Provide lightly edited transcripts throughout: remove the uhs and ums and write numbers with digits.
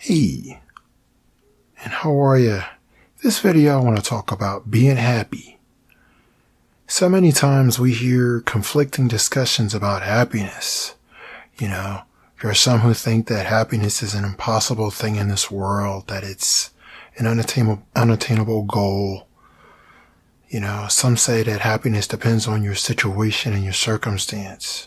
Hey, and how are you? This video I want to talk about being happy. So many times we hear conflicting discussions about happiness. There are some who think that happiness is an impossible thing in this world, that it's an unattainable goal. Some say that happiness depends on your situation and your circumstance.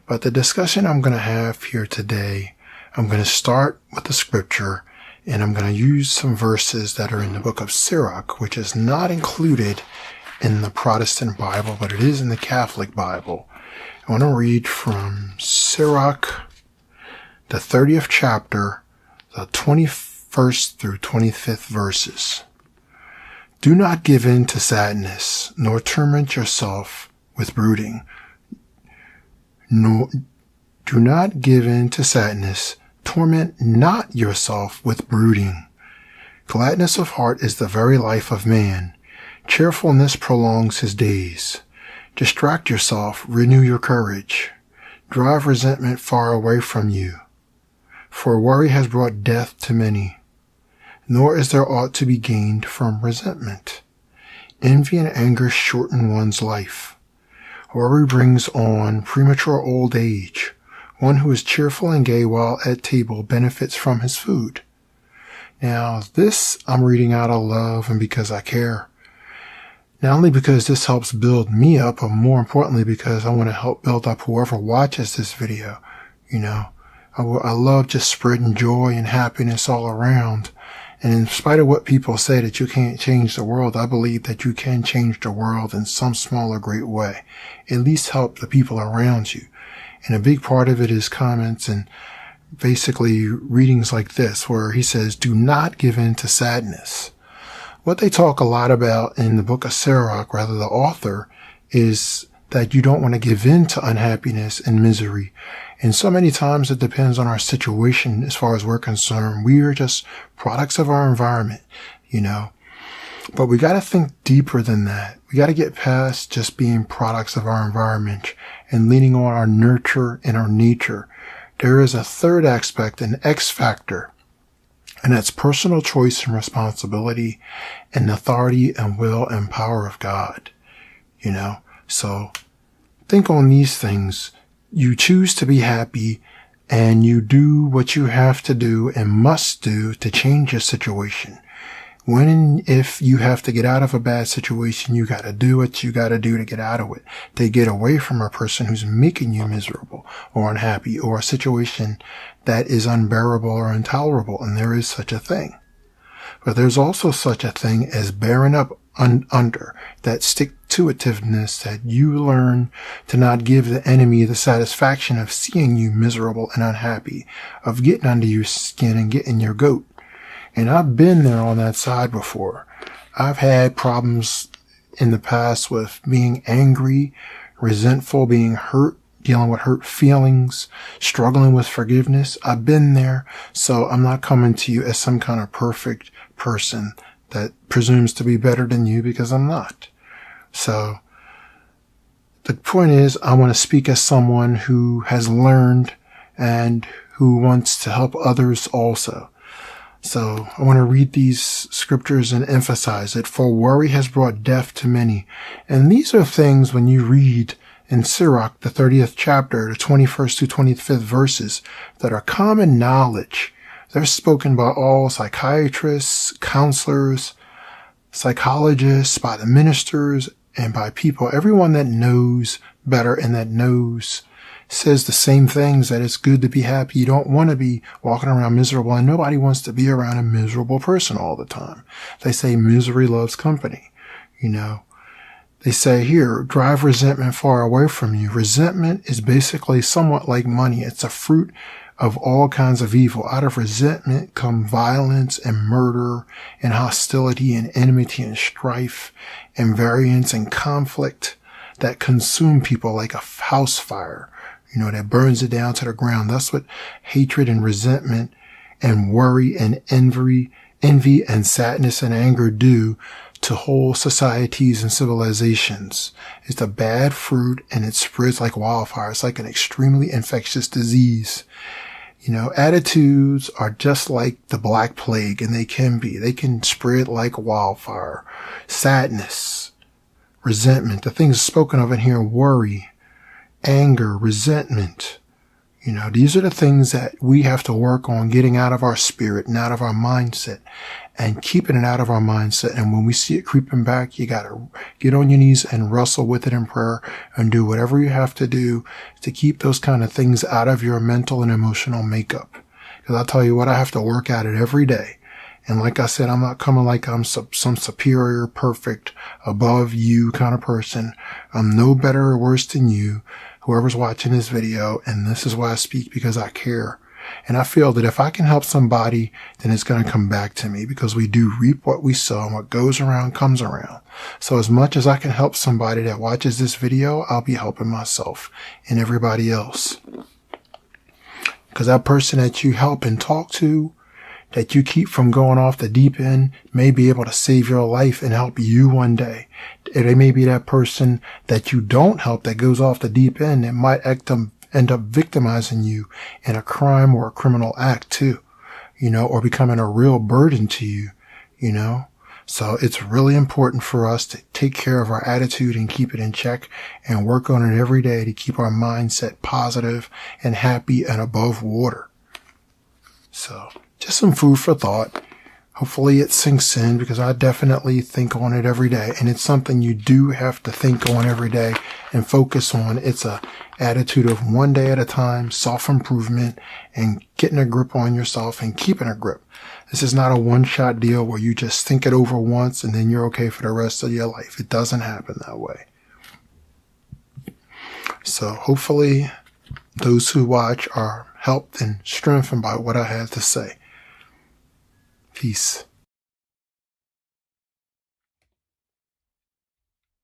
But the discussion I'm going to have here today, I'm going to start with the scripture, and I'm going to use some verses that are in the book of Sirach, which is not included in the Protestant Bible, but it is in the Catholic Bible. I want to read from Sirach, the 30th chapter, the 21st through 25th verses. Do not give in to sadness, nor torment yourself with brooding. No, do not give in to sadness, torment not yourself with brooding. Gladness of heart is the very life of man. Cheerfulness prolongs his days. Distract yourself, renew your courage. Drive resentment far away from you. For worry has brought death to many, nor is there aught to be gained from resentment. Envy and anger shorten one's life. Worry brings on premature old age. One who is cheerful and gay while at table benefits from his food. Now, this I'm reading out of love and because I care. Not only because this helps build me up, but more importantly because I want to help build up whoever watches this video. I love just spreading joy and happiness all around. And in spite of what people say that you can't change the world, I believe that you can change the world in some small or great way. At least help the people around you. And a big part of it is comments and basically readings like this, where he says, do not give in to sadness. What they talk a lot about in the book of Sirach, rather the author, is that you don't want to give in to unhappiness and misery. And so many times it depends on our situation as far as we're concerned. We are just products of our environment, But we got to think deeper than that. We got to get past just being products of our environment and leaning on our nurture and our nature. There is a third aspect, an X factor, and that's personal choice and responsibility and authority and will and power of God, So think on these things. You choose to be happy and you do what you have to do and must do to change your situation. When and if you have to get out of a bad situation, you got to do what you got to do to get out of it, to get away from a person who's making you miserable or unhappy or a situation that is unbearable or intolerable. And there is such a thing. But there's also such a thing as bearing up under, that stick-to-itiveness that you learn to not give the enemy the satisfaction of seeing you miserable and unhappy, of getting under your skin and getting your goat. And I've been there on that side before. I've had problems in the past with being angry, resentful, being hurt, dealing with hurt feelings, struggling with forgiveness. I've been there, so I'm not coming to you as some kind of perfect person that presumes to be better than you, because I'm not. So the point is, I want to speak as someone who has learned and who wants to help others also. So I want to read these scriptures and emphasize it. For worry has brought death to many. And these are things when you read in Sirach, the 30th chapter, the 21st to 25th verses, that are common knowledge. They're spoken by all psychiatrists, counselors, psychologists, by the ministers, and by people. Everyone that knows better and that knows says the same things, that it's good to be happy. You don't want to be walking around miserable, and nobody wants to be around a miserable person all the time. They say misery loves company. They say here, drive resentment far away from you. Resentment is basically somewhat like money. It's a fruit of all kinds of evil. Out of resentment come violence and murder and hostility and enmity and strife and variance and conflict that consume people like a house fire, that burns it down to the ground. That's what hatred and resentment and worry and envy and sadness and anger do to whole societies and civilizations. It's a bad fruit and it spreads like wildfire. It's like an extremely infectious disease. Attitudes are just like the Black Plague, and they can spread like wildfire. Sadness, resentment, the things spoken of in here, worry, anger, resentment. These are the things that we have to work on getting out of our spirit and out of our mindset and keeping it out of our mindset. And when we see it creeping back, you got to get on your knees and wrestle with it in prayer and do whatever you have to do to keep those kind of things out of your mental and emotional makeup. Because I'll tell you what, I have to work at it every day. And like I said, I'm not coming like I'm some superior, perfect, above you kind of person. I'm no better or worse than you, whoever's watching this video. And this is why I speak, because I care. And I feel that if I can help somebody, then it's going to come back to me, because we do reap what we sow, and what goes around comes around. So as much as I can help somebody that watches this video, I'll be helping myself and everybody else. Because that person that you help and talk to, that you keep from going off the deep end, may be able to save your life and help you one day. It may be that person that you don't help that goes off the deep end that might end up victimizing you in a crime or a criminal act too, or becoming a real burden to you, So it's really important for us to take care of our attitude and keep it in check and work on it every day to keep our mindset positive and happy and above water. So just some food for thought. Hopefully it sinks in, because I definitely think on it every day. And it's something you do have to think on every day and focus on. It's a attitude of one day at a time, self-improvement, and getting a grip on yourself and keeping a grip. This is not a one-shot deal where you just think it over once and then you're okay for the rest of your life. It doesn't happen that way. So hopefully those who watch are helped and strengthened by what I had to say. Peace.